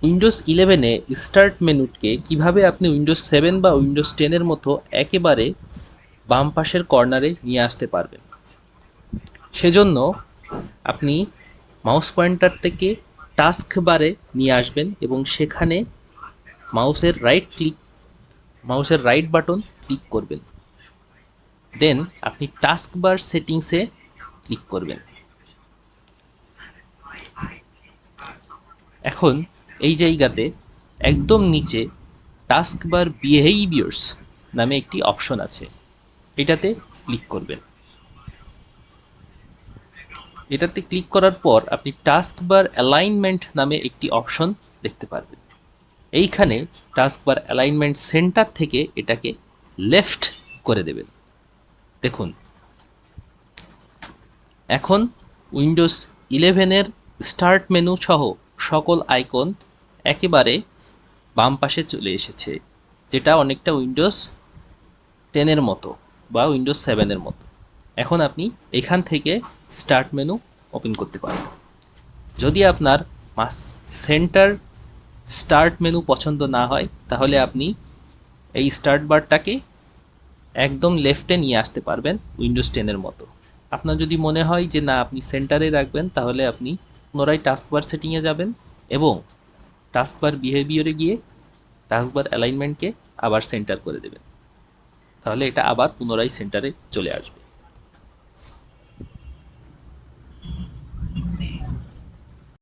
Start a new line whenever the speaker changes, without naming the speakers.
Windows 11-এ start মেনুকে কিভাবে আপনি Windows 7 বা উইন্ডোজ 10-এর মতো একেবারে বাম পাশের কর্নারে নিয়ে আসতে পারবেন। সেজন্য আপনি মাউস পয়েন্টার থেকে টাস্ক বারে নিয়ে আসবেন এবং সেখানে মাউসের রাইট বাটন ক্লিক করবেন। দেন আপনি টাস্ক বার সেটিংসে ক্লিক করবেন। এখন এই জায়গাতে একদম নিচে টাস্কবার বিহেভিয়ার্স নামে একটি অপশন আছে, এটাতে ক্লিক করবেন। এটাতে ক্লিক করার পর আপনি টাস্কবার অ্যালাইনমেন্ট নামে একটি অপশন দেখতে পারবেন। এইখানে টাস্কবার অ্যালাইনমেন্ট সেন্টার থেকে এটাকে লেফট করে দেবেন। দেখুন এখন উইন্ডোজ 11-এর স্টার্ট মেনু সহ সকল আইকন একেবারে বাম পাশে চলে এসেছে, যেটা অনেকটা উইন্ডোজ 10-এর মতো বা উইন্ডোজ 7-এর মতো। এখন আপনি এখান থেকে স্টার্ট মেনু ওপেন করতে পারেন। যদি আপনার সেন্টার স্টার্ট মেনু পছন্দ না হয় তাহলে আপনি এই স্টার্ট বারটাকে একদম লেফটে নিয়ে আসতে পারবেন উইন্ডোজ 10-এর মতো। আপনার যদি মনে হয় যে না আপনি সেন্টারে রাখবেন তাহলে আপনি পুনরায় টাস্কবার সেটিংয়ে যাবেন এবং টাস্কবার বিহেভিয়ারে গিয়ে টাস্কবার অ্যালাইনমেন্টকে আবার সেন্টার করে দেবেন, তাহলে এটা আবার পুনরায় সেন্টারে চলে আসবে।